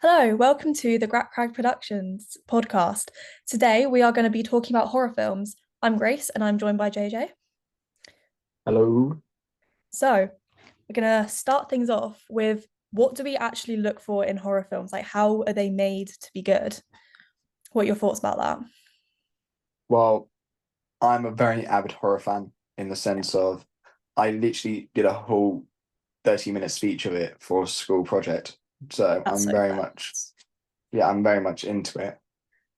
Hello, welcome to the Grat Crag Productions podcast. Today we are going to be talking about horror films. I'm Grace and I'm joined by JJ. Hello. So, we're going to start things off with what do we actually look for in horror films? Like, how are they made to be good? What are your thoughts about that? Well, I'm a very avid horror fan in the sense of I literally did a whole 30-minute speech of it for a school project. So That's so fair. I'm very much into it.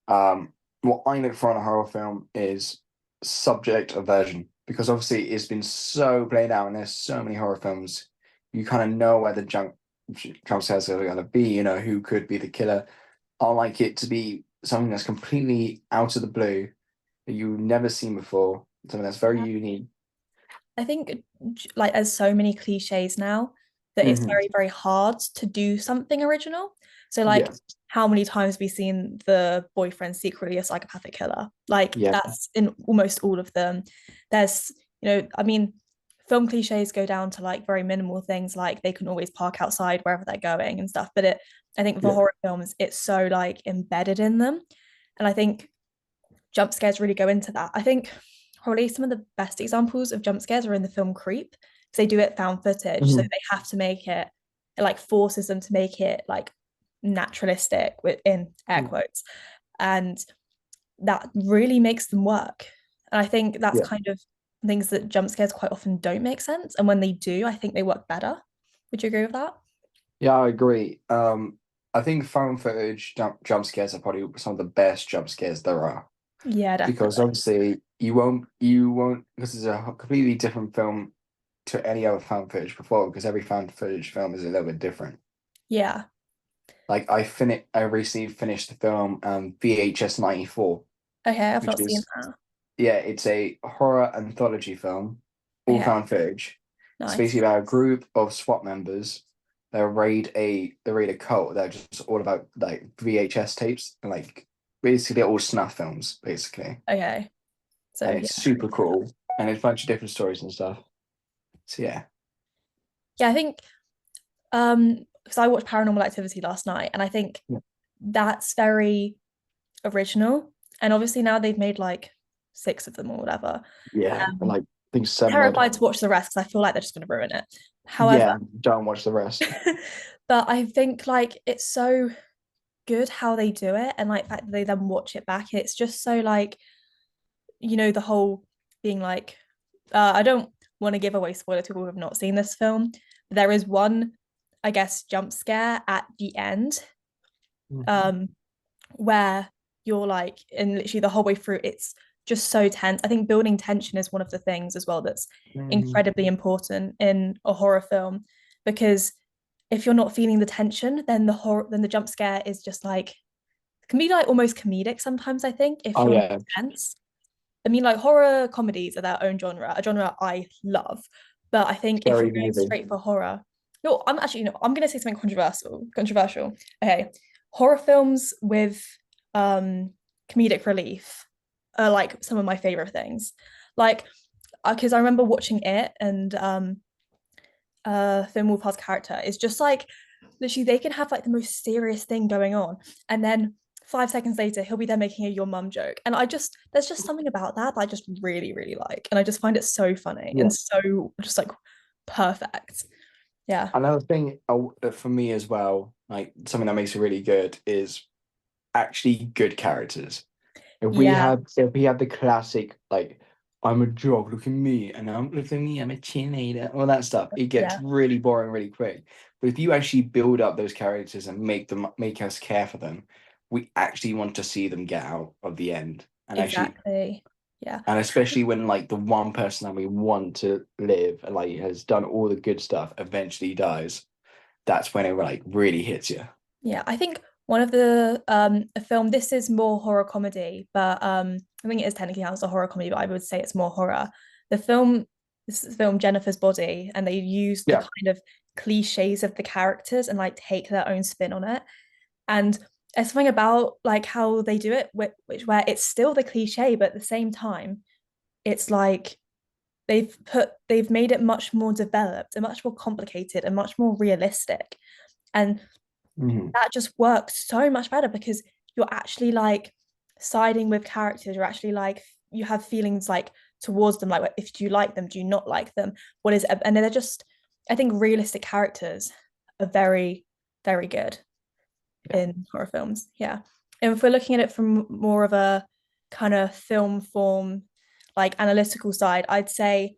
What I look for in a horror film is subject aversion because obviously it's been so played out and there's so many horror films. You kind of know where the jump scares are going to be, who could be the killer. I like it to be something that's completely out of the blue that you've never seen before, something that's very Yeah. unique. I think like there's so many cliches now that it's Hmm. very, very hard to do something original. So like Yeah, how many times have we seen the boyfriend secretly a psychopathic killer? Like yeah, that's in almost all of them. There's, I mean, film cliches go down to like very minimal things like they can always park outside wherever they're going and stuff. But I think for yeah. horror films, it's so like embedded in them. And I think jump scares really go into that. I think probably some of the best examples of jump scares are in the film Creep because they do it found footage, so Mhm. they have to make it like forces them to make it like naturalistic within air Mm. quotes, and that really makes them work. And I think that's Yeah, kind of things that jump scares quite often don't make sense, and when they do, I think they work better. Would you agree with that? yeah, I agree. I think found footage jump scares are probably some of the best jump scares there are Yeah, because definitely. obviously you won't because it's a completely different film to any other found footage before because every found footage film is a little bit different. Yeah. Like I recently finished the film VHS 94, Okay, I've which not seen is that. yeah, it's a horror anthology film, all Okay, found footage. It's basically nice. about a group of SWAT members that raid a cult that are just all about like VHS tapes and like basically they're all snuff films, basically. Okay, so And yeah, it's super cool. And it's a bunch of different stories and stuff. So yeah. yeah, I think because I watched Paranormal Activity last night and I think Yeah. that's very original. And obviously now they've made like six of them or whatever. Yeah. And Um, like I think seven odd. Terrified to watch the rest because I feel like they're just going to ruin it. However, Yeah, don't watch the rest. but I think like it's so good how they do it and like the fact that they then watch it back. It's just so like, the whole being like, I don't want to give away spoiler to people who have not seen this film. But there is one, I guess, jump scare at the end, Mhm. um, where you're like, and literally the whole way through, it's just so tense. I think building tension is one of the things as well that's Mhm. incredibly important in a horror film because if you're not feeling the tension, then the jump scare is just like can be like almost comedic sometimes, I think, if Oh you're not yeah, tense. I mean, like horror comedies are their own genre, a genre I love. But I think if you're scary going movie. straight for horror, no, I'm actually, I'm going to say something controversial. Controversial. Okay, horror films with comedic relief are like some of my favorite things. Like, because I remember watching it and Finn Wolfhard's character is just like literally they can have like the most serious thing going on, and then 5 seconds later he'll be there making a your mum joke, and I just there's just something about that I just really really like, and I just find it so funny and Yeah. so just like perfect. Yeah, Another thing for me as well, like something that makes it really good is actually good characters. yeah, If we have the classic like I'm a jock, look at me, and look at me, I'm a cheerleader, all that stuff, it gets yeah, really boring really quick. But if you actually build up those characters and make us care for them, we actually want to see them get out of the end. exactly. Yeah, And especially when like the one person that we want to live and like has done all the good stuff eventually dies, that's when it like really hits you. yeah, I think one of the a film, this is more horror comedy, but I think it is technically counts as a horror comedy, but I would say it's more horror. The film This is the film Jennifer's Body, and they use the Yeah. kind of cliches of the characters and like take their own spin on it. And there's something about like how they do it, which where it's still the cliche, but at the same time, it's like they've made it much more developed and much more complicated and much more realistic. And Mhm. that just works so much better because you're actually like siding with characters. You're actually like you have feelings like towards them, like if do you like them, do you not like them, what is it? And they're just, I think realistic characters are very, very good Yeah. in horror films. Yeah. And if we're looking at it from more of a kind of film form, like analytical side, I'd say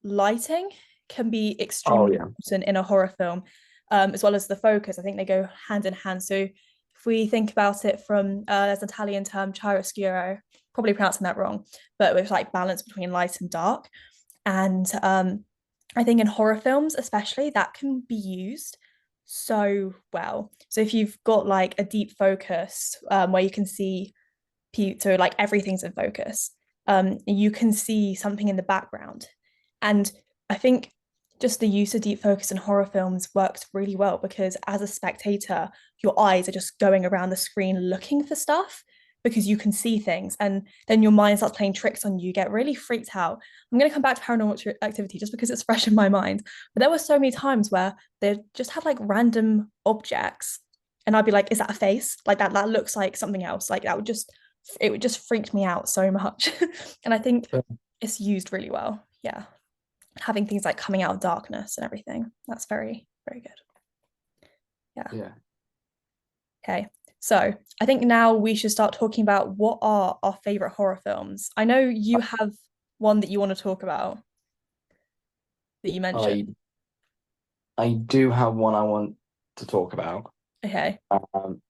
lighting can be Oh extremely yeah. important in a horror film, as well as the focus. I think they go hand in hand. So if we think about it from there's an Italian term, chiaroscuro, probably pronouncing that wrong, but with like balance between light and dark. And I think in horror films, especially, that can be used so well. So if you've got like a deep focus where you can see, so like everything's in focus, you can see something in the background. And I think just the use of deep focus in horror films works really well because as a spectator, your eyes are just going around the screen looking for stuff because you can see things and then your mind starts playing tricks on you, get really freaked out. I'm going to come back to paranormal activity just because it's fresh in my mind. But there were so many times where they just had like random objects and I'd be like, is that a face? Like that looks like something else. Like that would just, it would just freak me out so much. And I think it's used really well. Yeah. Having things like coming out of darkness and everything. That's very, very good. Yeah. Yeah. Okay. So I think now we should start talking about what are our favorite horror films. I know you have one that you want to talk about that you mentioned. I I do have one I want to talk about. Okay. Um,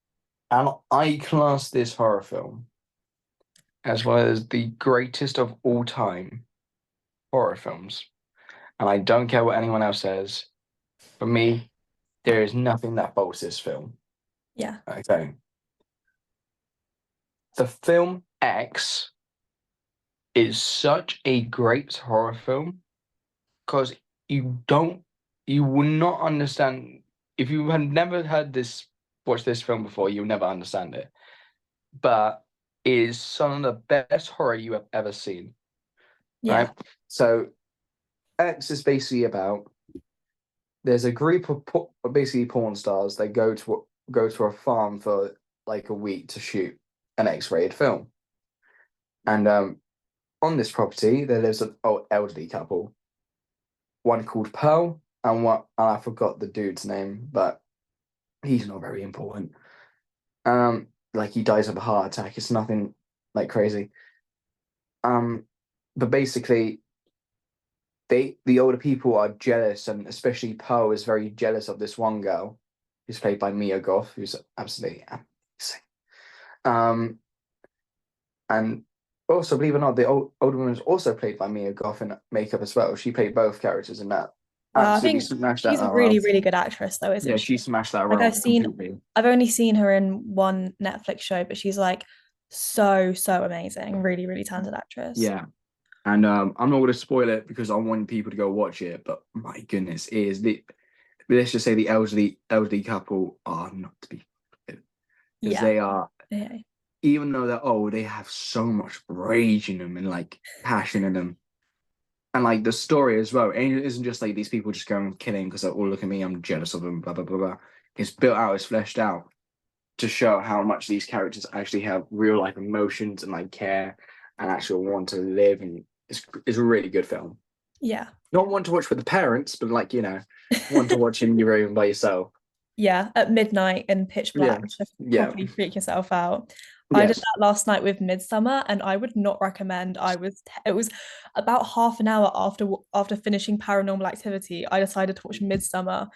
and I class this horror film as well as the greatest of all time horror films. And I don't care what anyone else says. For me, there is nothing that bolts this film. Yeah. Okay. The film X is such a great horror film because you don't, you will not understand if you had never heard this, watched this film before, you'll never understand it. But it is some of the best horror you have ever seen. Yeah. Right? So X is basically about there's a group of basically porn stars. They go to a farm for like a week to shoot an X-rated film, and on this property there lives an old elderly couple, one called Pearl and one and I forgot the dude's name, but he's not very important. Like he dies of a heart attack. It's nothing like crazy. Um, but basically the older people are jealous, and especially Pearl is very jealous of this one girl who's played by Mia Goth, who's absolutely amazing. Um, and also, believe it or not, the older woman is also played by Mia Goth in makeup as well. She played both characters in that. I Absolutely think smashed that she's a role. really, really good actress though, Yeah, isn't she? she smashed that Like role completely. I've only seen her in one Netflix show, but she's like so, so amazing. Really, really talented actress. Yeah. And I'm not going to spoil it because I want people to go watch it. But my goodness, it is the let's just say the elderly couple are not to be because Yeah. they are, Yeah. even though they're old, they have so much rage in them and like passion in them. And like the story as well, and it isn't just like these people just going and killing because they're all look at me, I'm jealous of them, blah blah blah blah. It's built out, it's fleshed out to show how much these characters actually have real life emotions and like care and actually want to live. And it's a really good film. Yeah. Not one to watch with the parents, but like one to watch in your room by yourself. Yeah, at midnight in pitch Yeah, black to yeah, properly freak yourself out. I did yes. that last night with Midsummer, and I would not recommend. It was about half an hour after finishing Paranormal Activity, I decided to watch Midsummer,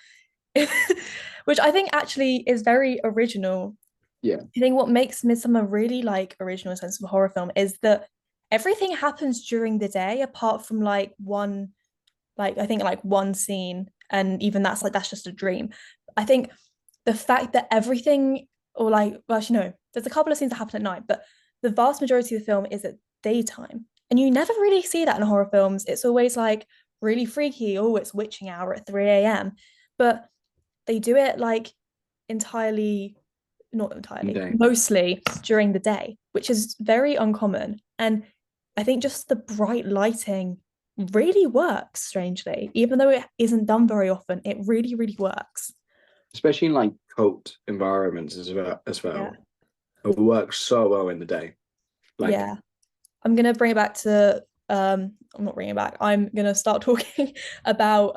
which I think actually is very original. Yeah. I think what makes Midsummer really like original in sense of a horror film is that everything happens during the day, apart from like one, like I think like one scene, and even that's just a dream. I think the fact that everything, or like, well, actually, no, there's a couple of scenes that happen at night, but the vast majority of the film is at daytime. And you never really see that in horror films. It's always like really freaky. Oh, it's witching hour at 3 a.m. But they do it like entirely, not entirely, Okay. mostly during the day, which is very uncommon. And I think just the bright lighting really works strangely, even though it isn't done very often, it really, really works. especially in like cult environments as Yeah. well. It works so well in the day. Like, Yeah. I'm gonna bring it back to I'm not bringing it back. I'm gonna start talking about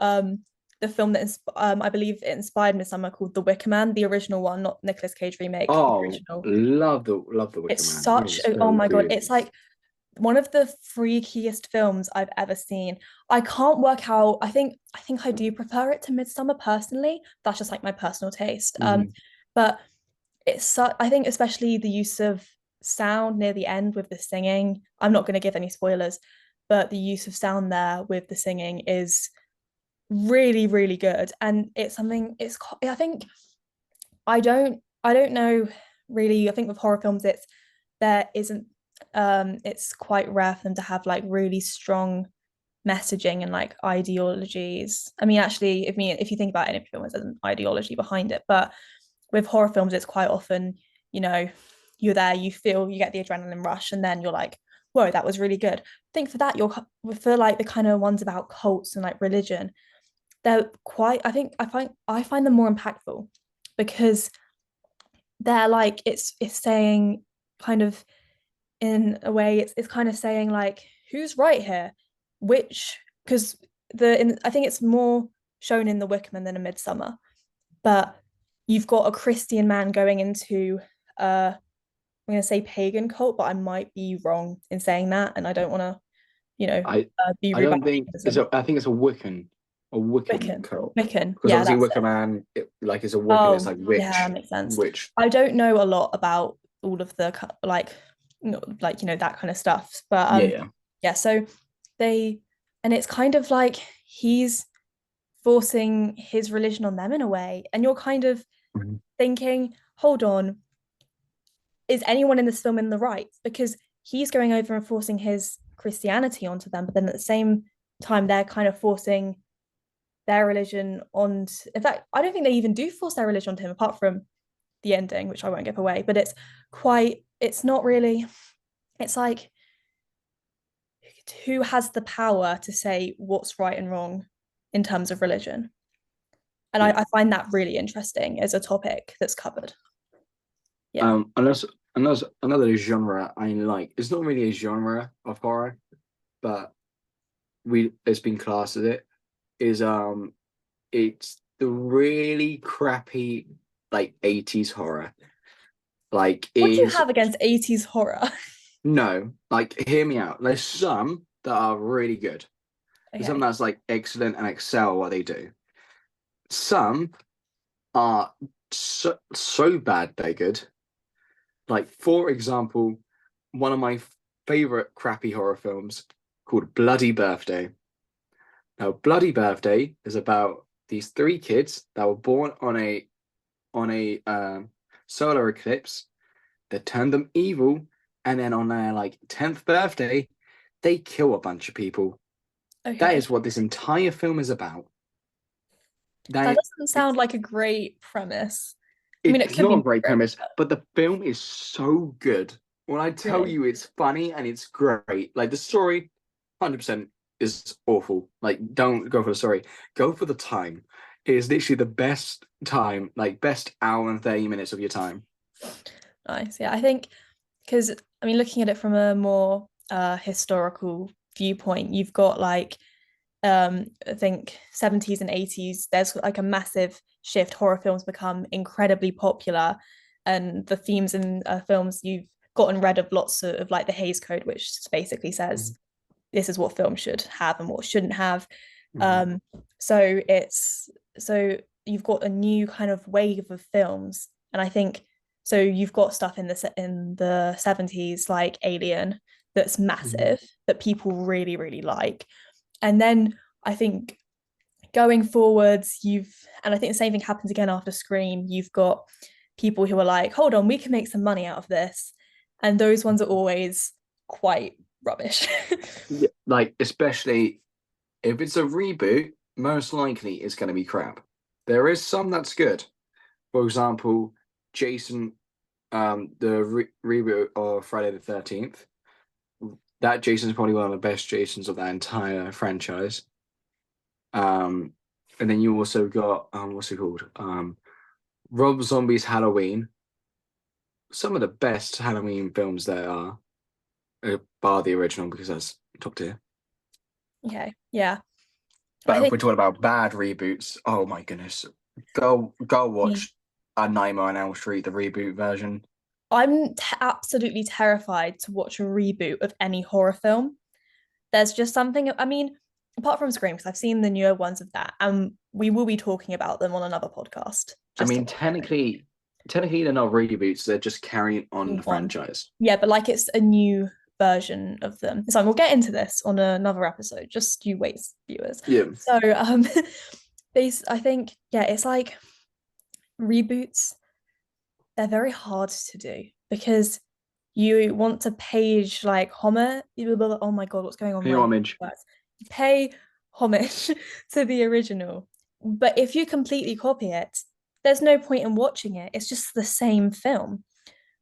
the film that I believe it inspired Midsummer called The Wicker Man, the original one, not Nicolas Cage remake, the oh, original. love the Wicker It's Man. It such is oh so my God, good. it's like one of the freakiest films I've ever seen. I can't work out. I think I do prefer it to Midsummer personally. That's just like my personal taste. Mhm. But I think especially the use of sound near the end with the singing. I'm not going to give any spoilers, but the use of sound there with the singing is really, really good. And it's something. I think I don't know really. I think with horror films, there isn't it's quite rare for them to have like really strong messaging and like ideologies. I mean, actually, if you think about any film, there's an ideology behind it. But with horror films, it's quite often, you know, you're there, you get the adrenaline rush, and then you're like, whoa, that was really good. I think for that, you're for like the kind of ones about cults and like religion, they're quite, I find them more impactful because they're like it's saying kind of in a way it's kind of saying like who's right here, which because I think it's more shown in The Wickerman than in Midsummer, but you've got a Christian man going into I'm going to say pagan cult, but I might be wrong in saying that, and I don't want to I be I rude about don't think paganism. I think it's a Wiccan Wiccan, cult Wiccan, because yeah, obviously that's Wicker it. Man like is a Wiccan. It's Oh like yeah, that makes sense. witch. I don't know a lot about all of the like that kind of stuff, but Yeah, yeah. yeah, so they and it's kind of like he's forcing his religion on them in a way, and you're kind of Mhm. thinking, hold on, is anyone in this film in the right? Because he's going over and forcing his Christianity onto them, but then at the same time, they're kind of forcing their religion on. In fact, I don't think they even do force their religion onto him, apart from the ending, which I won't give away. But it's not really. It's like who has the power to say what's right and wrong in terms of religion? And Yeah. I find that really interesting as a topic that's covered. Yeah. Unless another genre I like. It's not really a genre of horror, but we it's been classed as it is it's the really crappy like 80s horror. Like What do you is have against 80s horror? no, like hear me out. There's some that are really good. There's some Okay. that's like excellent and excel at what they do. Some are so bad they're good. Like for example, one of my favorite crappy horror films called Bloody Birthday. Now, Bloody Birthday is about these three kids that were born on a solar eclipse that turned them evil, and then on their like 10th birthday, they kill a bunch of people. That Okay. is what this entire film is about. That That doesn't it's sound like a great premise. I mean, it it's could not a be great great, premise, but but the film is so good. When I tell really. you it's funny and it's great, like the story, 100% is awful. Like, don't go for the story, go for the time. It is literally the best time, like best hour and 30 minutes of your time. Nice. Yeah, I think because I mean, looking at it from a more historical viewpoint, you've got like I think 70s and 80s, there's like a massive shift. Horror films become incredibly popular, and the themes in films you've gotten rid of lots of like the Hays Code, which basically says Mhm. this is what film should have and what shouldn't have. Mhm. Um, so it's so you've got a new kind of wave of films, and I think so. You've got stuff in the 70s like Alien that's Mhm. massive that people really really like, and then I think going forwards, and I think the same thing happens again after Scream. You've got people who are like, hold on, we can make some money out of this. And those ones are always quite rubbish. Yeah, like especially if it's a reboot, most likely it's going to be crap. There is some that's good. For example, Jason, the reboot of Friday the 13th. That Jason's probably one of the best Jasons of that entire franchise. Um, and then you also got what's it called? Rob Zombie's Halloween, some of the best Halloween films there are, bar the original because that's top tier. Okay, yeah. I But if think we're talking about bad reboots, oh my goodness, go mm, watch A Nightmare on Elm Street, the reboot version. I'm absolutely terrified to watch a reboot of any horror film. There's just something, I mean, apart from Scream, because I've seen the newer ones of that, and we will be talking about them on another podcast. I Just to mean, technically they're not reboots; they're just carrying on new the one. franchise. Yeah, but like it's a new version of them. So we'll get into this on another episode. Just you wait, viewers. Yeah, So I think, yeah, it's like reboots, they're very hard to do because you want to page like homage. Oh my god, what's going on? pay My homage. words. Pay homage to the original. But if you completely copy it, there's no point in watching it. It's just the same film.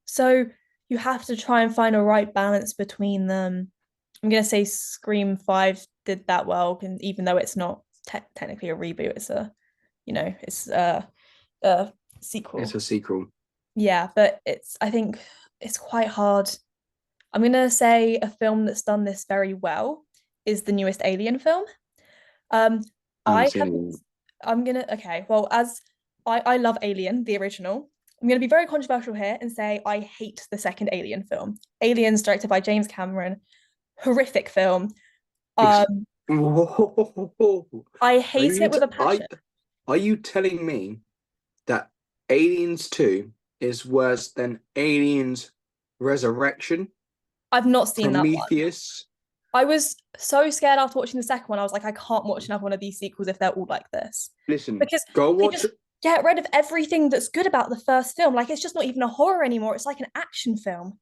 So you have to try and find a right balance between them. I'm gonna say Scream 5 did that well, and even though it's not technically a reboot, it's it's a It's sequel. a sequel. Yeah, but I think it's quite hard. I'm gonna say a film that's done this very well is the newest Alien film. Um, I haven't I seen haven't. it. I'm gonna okay. Well, as I love Alien, the original. I'm gonna be very controversial here and say I hate the second Alien film. Aliens, directed by James Cameron, horrific film. Ex- Um, Whoa. I Are hate you it t with a passion. are you telling me that Aliens 2 is worse than Aliens Resurrection, I've not seen that one. Prometheus? I was so scared after watching the second one. I was like, I can't watch another one of these sequels if they're all like this. Listen, Because go they watch just get rid of everything that's good about the first film. Like it's just not even a horror anymore. It's like an action film.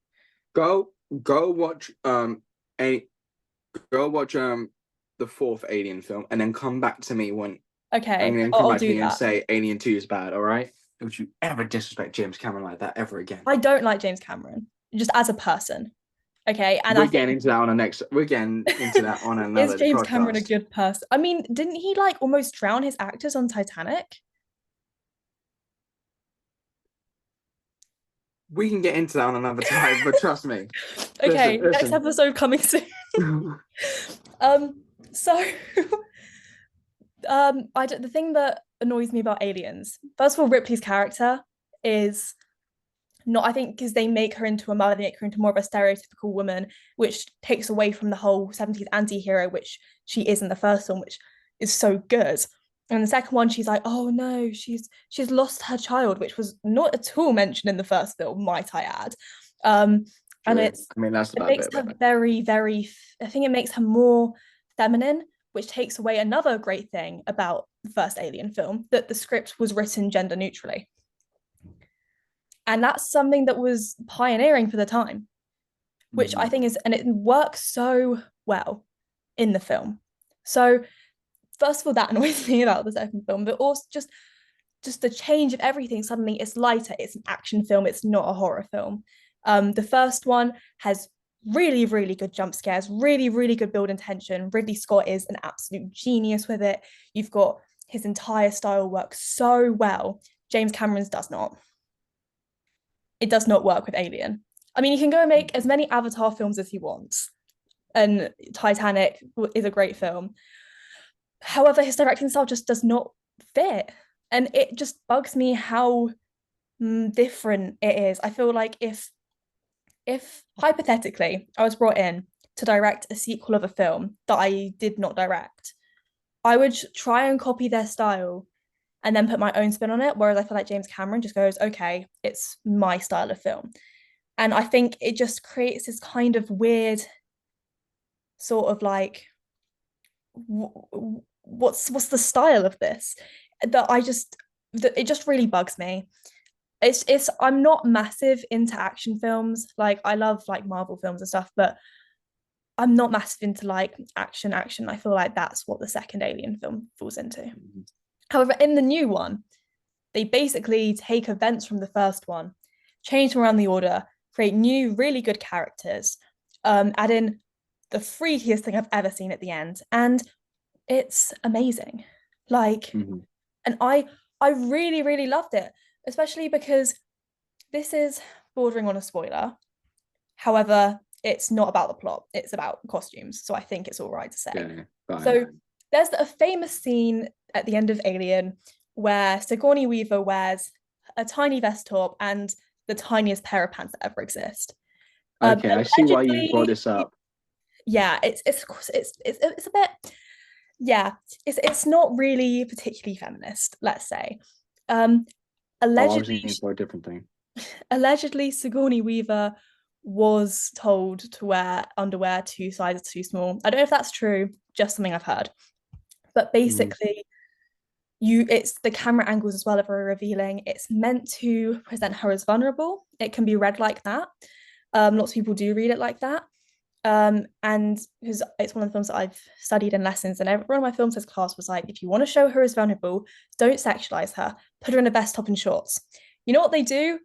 go go watch a go watch the fourth Alien film and then come back to me when and Okay, then I'll, come I'll back to do me and that. say Alien 2 is bad, all right? Don't you ever disrespect James Cameron like that ever again. I don't like James Cameron, just as a person. Okay, and I We're getting think into that on the next we're getting into that on is another James Cameron a podcast. good person? I mean, didn't he like almost drown his actors on Titanic? We can get into that on another time, but trust me. Listen, Okay, next listen. episode coming soon. Um, so the thing that annoys me about Aliens, first of all, Ripley's character is not, I think, because they make her into a mother, they make her into more of a stereotypical woman, which takes away from the whole 70s anti-hero, which she is in the first one, which is so good. And the second one, she's like, oh no, she's lost her child, which was not at all mentioned in the first film, might I add. Um, and True. I mean that's the it bad makes bit her about it. very, very, I think it makes her more feminine, which takes away another great thing about the first Alien film, that the script was written gender neutrally. And that's something that was pioneering for the time, which I Mhm. think is, and it works so well in the film. So, first of all, that annoys me about the second film, but also just the change of everything. Suddenly, it's lighter. It's an action film. It's not a horror film. The first one has really, really good jump scares, really, really good build and tension. Ridley Scott is an absolute genius with it. You've got his entire style works so well. James Cameron's does not. It does not work with Alien. I mean, you can go and make as many Avatar films as he wants, and Titanic is a great film. However, his directing style just does not fit, and it just bugs me how different it is. I feel like if hypothetically I was brought in to direct a sequel of a film that I did not direct, I would try and copy their style and then put my own spin on it. Whereas I feel like James Cameron just goes, okay, it's my style of film. And I think it just creates this kind of weird sort of like, what's the style of this? That I just that it just really bugs me. It's I'm not massive into action films. Like I love like Marvel films and stuff, but I'm not massive into like action. I feel like that's what the second Alien film falls into. However, in the new one, they basically take events from the first one, change them around the order, create new, really good characters, add in the freakiest thing I've ever seen at the end, and it's amazing. Like, Mhm. and I really, really loved it. especially because this is bordering on a spoiler. However, it's not about the plot, it's about costumes. So I think it's all right to say. Yeah, fine. So there's a famous scene at the end of Alien where Sigourney Weaver wears a tiny vest top and the tiniest pair of pants that ever exist. Okay, I see why you brought Allegedly, this up. yeah, it's a bit, yeah, it's not really particularly feminist, let's say. Um, Oh, I was allegedly, thinking for a different thing. allegedly Sigourney Weaver was told to wear underwear 2 sizes too small. I don't know if that's true, just something I've heard. But Mm, basically, it's the camera angles as well are very revealing. It's meant to present her as vulnerable. It can be read like that. Lots of people do read it like that. And because it's one of the films that I've studied in lessons, and one of my film says class was like, if you want to show her as vulnerable, don't sexualize her, put her in a vest top and shorts. You know what they do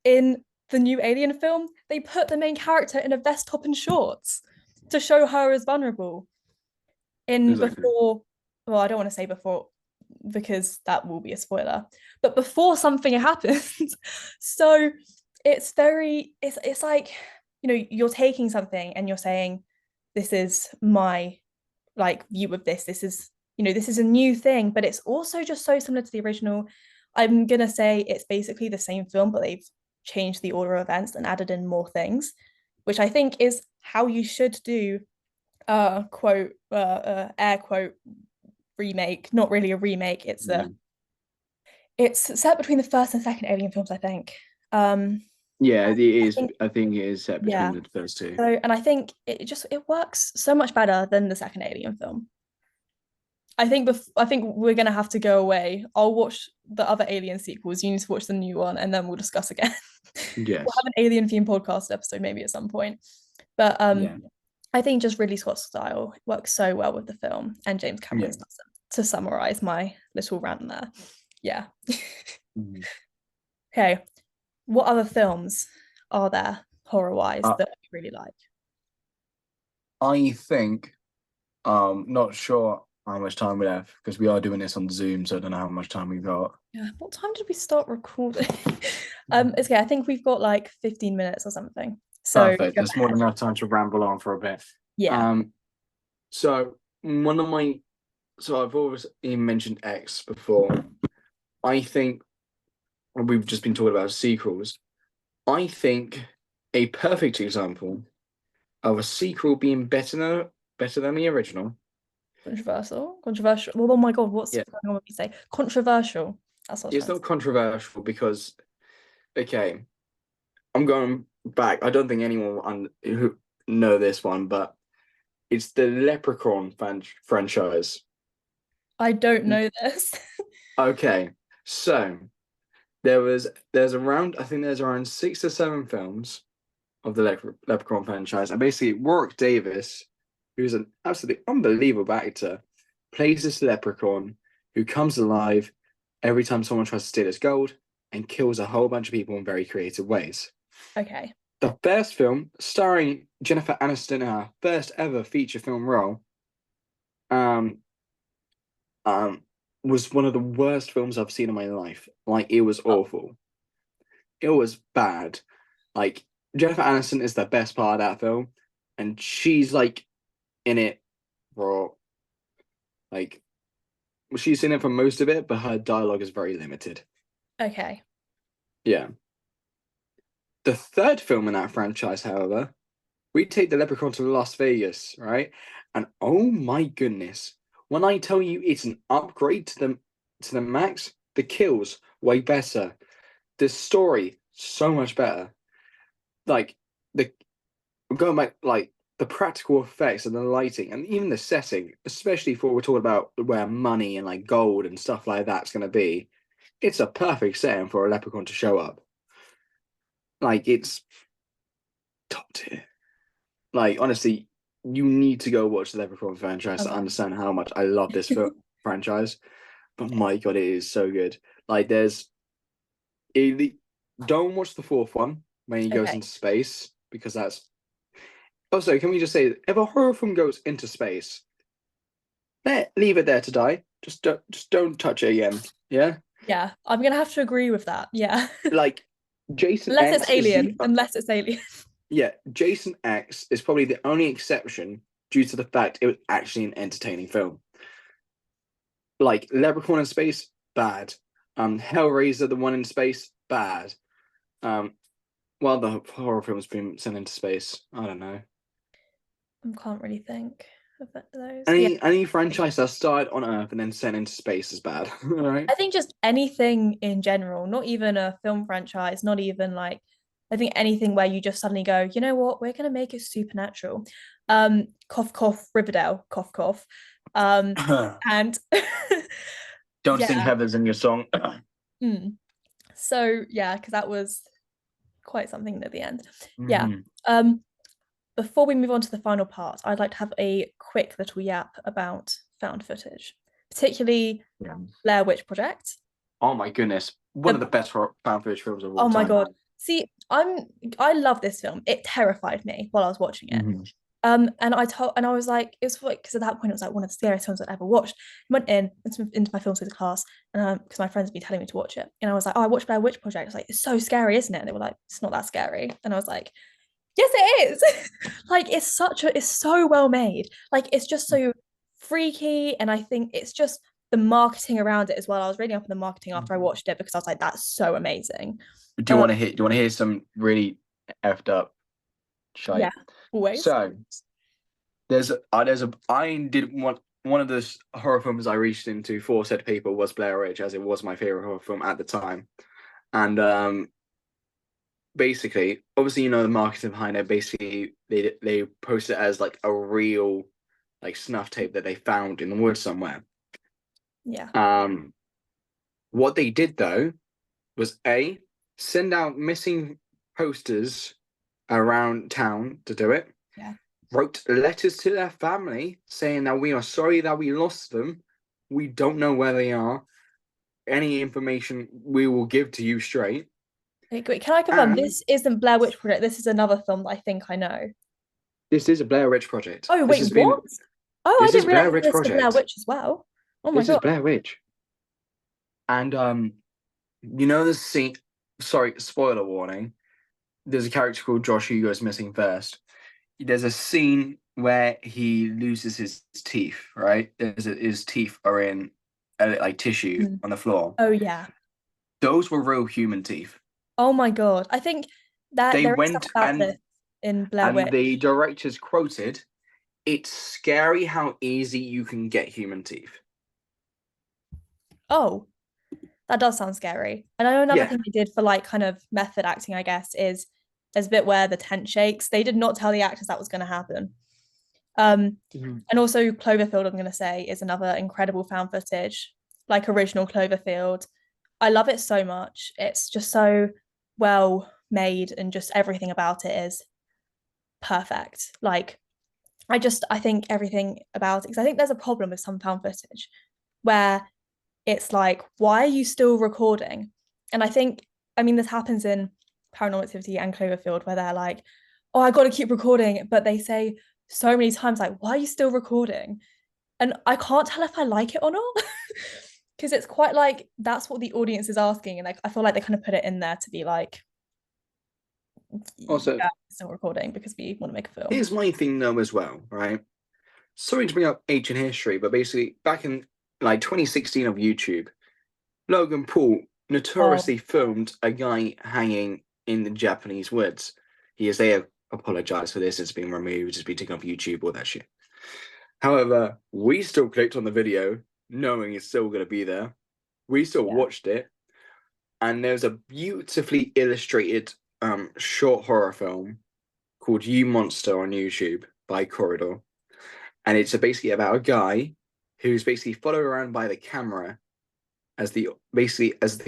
in the new Alien film? They put the main character in a vest top and shorts to show her as vulnerable. In exactly. before, well, I don't want to say before because that will be a spoiler, but before something happens. So it's like, you're taking something and you're saying, this is my like view of this. This is, this is a new thing, but it's also just so similar to the original. I'm gonna say it's basically the same film, but they've changed the order of events and added in more things, which I think is how you should do quote air quote remake. Not really a remake, Yeah. it's set between the first and second Alien films, I think. Yeah, it I is. think, I think it is set between yeah. the first two. So, and I think it works so much better than the second Alien film. I think we're gonna have to go away. I'll watch the other Alien sequels. You need to watch the new one, and then we'll discuss again. We'll have Yes. an Alien theme podcast episode maybe at some point. But Yeah. I think just Ridley Scott's style works so well with the film, and James Yeah. Cameron's doesn't. To summarize my little rant there, yeah. Mhm. Okay, what other films are there horror wise Uh, that you really like? I think, not sure how much time we have because we are doing this on Zoom, so I don't know how much time we've got. Yeah, what time did we start recording? It's okay. I think we've got like 15 minutes or something. So Perfect. go There's more ahead. than enough time to ramble on for a bit. Yeah. Um, so one of my, so I've always even mentioned X before. I think we've just been talking about sequels. I think a perfect example of a sequel being better than the original. Controversial. Controversial. Well, oh my God, what's Yeah, going on when you say controversial? That's what I was it's trying to not controversial because okay, I'm going back. I don't think anyone who know this one, but it's the Leprechaun franchise. I don't know this. Okay, so I think there's around 6 or 7 films of the Leprechaun franchise, and basically Warwick Davis, who's an absolutely unbelievable actor, plays this leprechaun who comes alive every time someone tries to steal his gold and kills a whole bunch of people in very creative ways. Okay. The first film, starring Jennifer Aniston in her first ever feature film role, um, um, was one of the worst films I've seen in my life. Like it was Oh, awful. It was bad. Like Jennifer Aniston is the best part of that film, and she's like in it for like she's in it for most of it, but her dialogue is very limited. okay. Yeah. The third film in that franchise, however, we take the Leprechaun to Las Vegas, right? And oh my goodness, when I tell you it's an upgrade to the max, the kills way better, the story so much better. Like the going back, like the practical effects and the lighting and even the setting, especially for we're talking about where money and like gold and stuff like that's going to be. It's a perfect setting for a leprechaun to show up. Like it's top tier. Like honestly, you need to go watch the Leprechaun franchise to Okay. understand how much I love this franchise. But my god, it is so good. Like don't watch the fourth one when he goes Okay. into space because that's also. Can we just say if a horror film goes into space, leave it there to die. Just don't touch it again. Yeah. Yeah, I'm gonna have to agree with that. Yeah. Like Jason Unless it's X is the Alien. Unless it's Alien. yeah, Jason X is probably the only exception due to the fact it was actually an entertaining film. Like Leprechaun in Space, bad. Hellraiser, the one in space, bad. Um, well, the horror film's been sent into space. I don't know. I can't really think of those. Yeah. Any franchise that started on Earth and then sent into space is bad. All right. I think just anything in general, not even a film franchise, not even like I think anything where you just suddenly go, you know what, we're gonna make it supernatural. Cough cough Riverdale, cough cough. And Don't sing yeah. Heathers in your song. Mm. So yeah, because that was quite something at the end. Yeah. Mhm. Um, before we move on to the final part, I'd like to have a quick little yap about found footage, particularly Yeah. Blair Witch Project. Oh my goodness. One of The the best found footage films of Oh all my time. God. See, I love this film. It terrified me while I was watching it. Mhm. And I was like, it was like because at that point it was like one of the scariest films I'd ever watched. I went into my film studies class, and because my friends had been telling me to watch it, and I was like, oh, I watched Blair Witch Project. I was like, it's so scary, isn't it? And they were like, it's not that scary, and I was like, yes, it is. Like it's so well made. Like it's just so freaky, and I think it's just the marketing around it as well. I was reading up on the marketing after I watched it because I was like, that's so amazing. Do you want to hear? Do you want to hear some really effed up Yeah, shite? always. So there's a I did one of the horror films I reached into for said people was Blair Witch, as it was my favorite horror film at the time. And basically, obviously, you know the marketing behind it. Basically, they post it as like a real like snuff tape that they found in the woods somewhere. Yeah. Um, what they did though was A, send out missing posters around town to do it, Yeah. wrote letters to their family saying that we are sorry that we lost them. We don't know where they are. Any information we will give to you straight. Wait, wait, can I confirm And this isn't Blair Witch Project? This is another film that I think I know. this is a Blair Witch project. Oh, This wait, has what? been Oh, I this is didn't realize Blair that Witch there's the Blair project. Witch as well. Oh my This is God. Blair Witch. And you know the scene, sorry, spoiler warning. There's a character called Josh who goes missing first. There's a scene where he loses his teeth, right? His teeth are in like tissue Mm. on the floor. Oh yeah. Those were real human teeth. Oh my God. I think that They there is stuff went about this in Blair and Witch. the directors quoted, "It's scary how easy you can get human teeth." Oh, that does sound scary. And I know another Yeah. thing they did for like kind of method acting, I guess, is there's a bit where the tent shakes. They did not tell the actors that was going to happen. Um, Mhm. and also Cloverfield, I'm going to say, is another incredible found footage, like original Cloverfield. I love it so much. It's just so well made, and just everything about it is perfect. Like, I think everything about it, because I think there's a problem with some found footage where it's like, why are you still recording? And I think, I mean, this happens in Paranormal Activity and Cloverfield, where they're like, oh, I got to keep recording. But they say so many times, like, why are you still recording? And I can't tell if I like it or not. Because it's quite like that's what the audience is asking. And like, I feel like they kind of put it in there to be like, Also, yeah, still recording because we want to make a film. here's my thing though as well, right? Sorry to bring up ancient history, but basically back in like 2016 of YouTube, Logan Paul Oh, notoriously filmed a guy hanging in the Japanese woods. They apologized for this. It's been removed. It's been taken off YouTube. All that shit. However, we still clicked on the video, knowing it's still going to be there. We still yeah. watched it, and there's a beautifully illustrated short horror film called You Monster on YouTube by Corridor, and it's basically about a guy who's basically followed around by the camera as the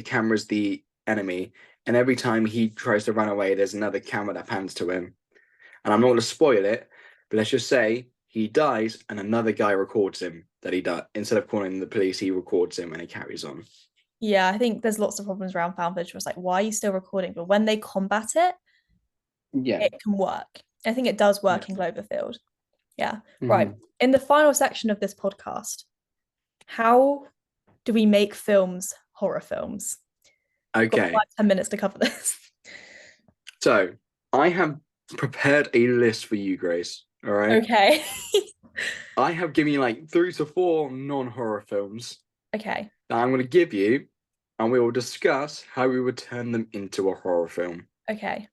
camera's the enemy, and every time he tries to run away, there's another camera that pans to him. And I'm not going to spoil it, but let's just say he dies and another guy records him that he died. Instead of calling the police, he records him and he carries on. Yeah, I think there's lots of problems around found footage. It's like, why are you still recording? But when they combat it, Yeah. it can work. I think it does Yeah. work in Cloverfield. Yeah. Right. Mm-hmm. In the final section of this podcast, how do we make films horror films. Got Okay. 5, 10 minutes to cover this. So I have prepared a list for you, Grace. All right. Okay. I have given you like 3 to 4 non-horror films Okay. that I'm going to give you, and we will discuss how we would turn them into a horror film. Okay.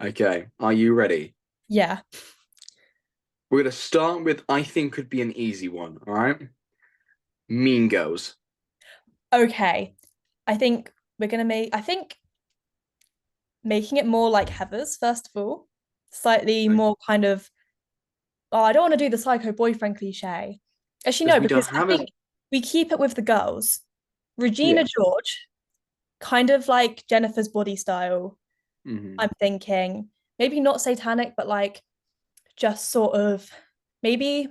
Okay. Are you ready? Yeah. We're going to start with, I think could be an easy one. All right. Mean Girls. Okay. I think I think making it more like Heather's, first of all, slightly more kind of, oh, I don't want to do the psycho boyfriend cliche. Actually, Because no, we don't because I have a. think we keep it with the girls. Regina Yeah. George, kind of like Jennifer's body style. Hmm. I'm thinking maybe not satanic, but like just sort of maybe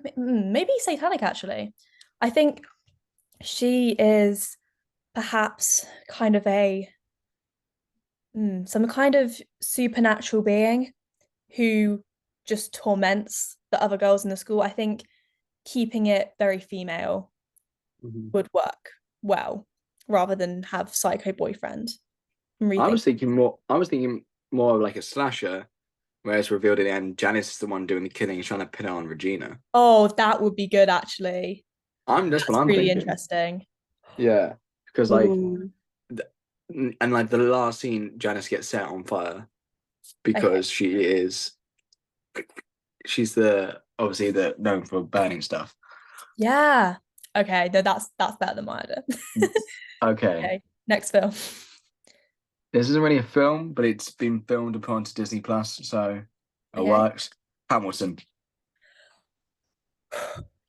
satanic actually. I think she is perhaps kind of some kind of supernatural being who just torments the other girls in the school. I think keeping it very female Hmm. would work well rather than have psycho boyfriend. I'm I was rethinking. thinking more. I was thinking more of like a slasher, where it's revealed at the end Janice is the one doing the killing, trying to pin it on Regina. Oh, that would be good actually. That's what That's I'm really thinking. interesting. Yeah, because like, Ooh. th- and like the last scene, Janice gets set on fire Okay. because she's the obviously the known for burning stuff. Yeah. Okay. No, that's better than my idea. Okay, Okay. Next film. this isn't really a film, but it's been filmed upon to Disney Plus, so it Okay. works. Hamilton.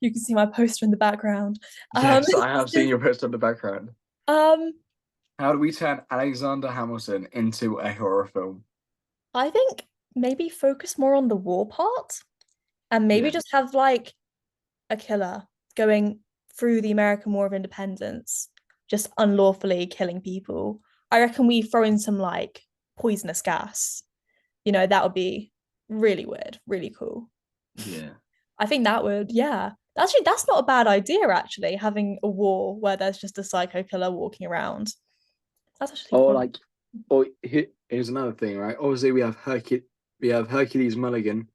You can see my poster in the background. Um, Yes, I have seen your post on the background. um, How do we turn Alexander Hamilton into a horror film? I think maybe focus more on the war part and maybe Yeah. just have like a killer going through the American War of Independence, just unlawfully killing people. I reckon we throw in some like poisonous gas. That would be really weird, really cool. Yeah. I think that would, yeah. Actually, that's not a bad idea, actually, having a war where there's just a psycho killer walking around. That's actually Or quite like, or here's another thing, right? Obviously, we have Hercules Mulligan,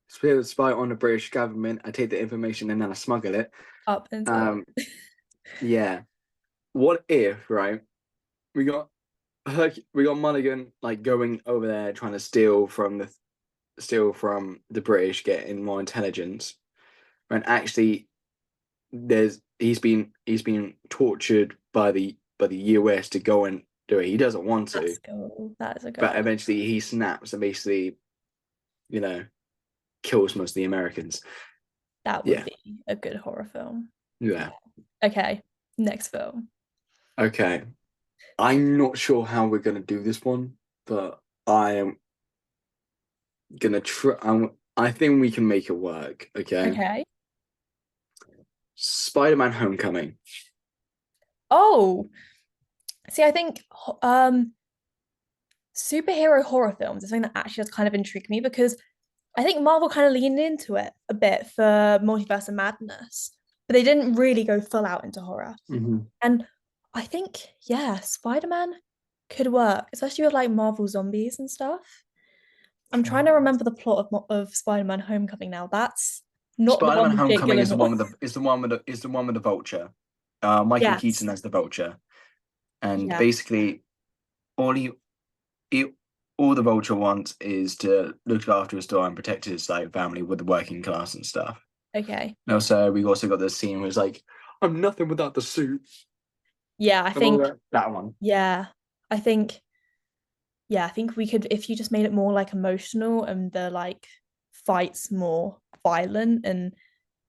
spy on the British government. I take the information and then I smuggle it. up into Um, yeah. What if, right? We got we got Mulligan like going over there trying to steal from the British, getting more intelligence, when actually he's been tortured by the US to go and do it. He doesn't want that's to, cool. That is a good but idea. eventually he snaps and basically, you know, kills most of the Americans. That would Yeah, be a good horror film. yeah. Yeah. Okay. Next film. Okay, I'm not sure how we're gonna do this one, but I am gonna try. I think we can make it work. Okay, Okay. Spider-Man: Homecoming. Oh, see, I think superhero horror films is something that actually does kind of intrigue me because I think Marvel kind of leaned into it a bit for Multiverse of Madness, but they didn't really go full out into horror. Hmm. And I think, yeah, Spider-Man could work, especially with like Marvel zombies and stuff. I'm trying to remember the plot of Spider-Man Homecoming now. That's not the one Spider-Man: with Jake Homecoming is the Gyllenhaal. one with the Vulture. Michael Yes. Keaton as the Vulture, and Yeah. basically all he all the Vulture wants is to look after his door and protect his like family with the working class and stuff. Okay. And also, we also got this scene where it's like, "I'm nothing without the suit." Yeah, I And all think, that one. yeah, I think, yeah, I think we could, if you just made it more like emotional and the like fights more violent, and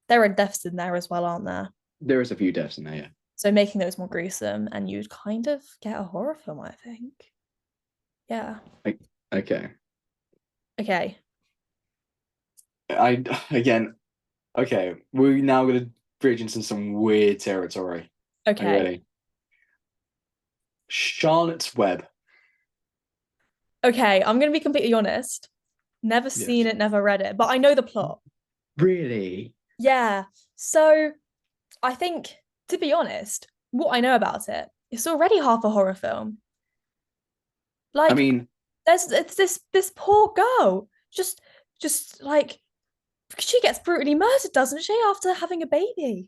there are deaths in there as well, aren't there? There is a few deaths in there, yeah. So making those more gruesome and you'd kind of get a horror film, I think. Yeah. Like, okay. Okay. I again, okay. We're now gonna bridge into some weird territory. Are you Okay. ready? Charlotte's Web. Okay. I'm gonna be completely honest. Never seen Yes. it, never read it, but I know the plot. Really? Yeah. So I think, to be honest, what I know about it, It's already half a horror film. I Like mean, there's it's this poor girl just like she gets brutally murdered, doesn't she, after having a baby?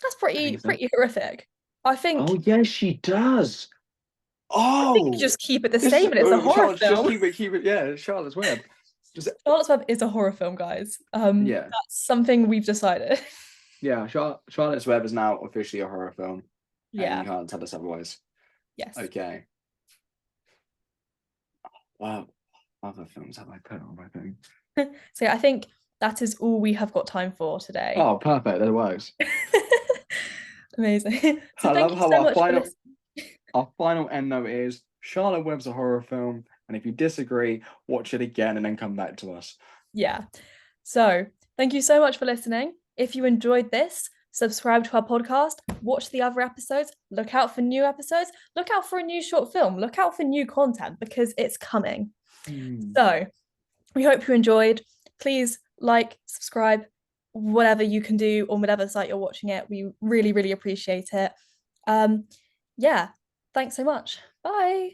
That's I think so. pretty horrific. I Oh, think yes, she does. I think Oh, just keep it the this same is and it's a horror Charlotte. Just film. keep it. Yeah, Charlotte's Web. Just Charlotte's Web is a horror film, guys. yeah, That's something we've decided. yeah. Charlotte's Web is now officially a horror film, and you Yeah. can't tell us otherwise. Yes. Okay. Wow. Other films have I put on my thing? So yeah, I think that is all we have got time for today. Oh, perfect. That works. Amazing. So I thank love you how so much for listening. our final end note is Charlotte Webb's a horror film, and if you disagree, watch it again and then come back to us. Yeah. So thank you so much for listening. If you enjoyed this, subscribe to our podcast, watch the other episodes, look out for new episodes, look out for a new short film, look out for new content because it's coming. Hmm. So we hope you enjoyed. Please like, subscribe, whatever you can do on whatever site you're watching it. We really, really appreciate it. Yeah, thanks so much. Bye.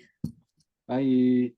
Bye.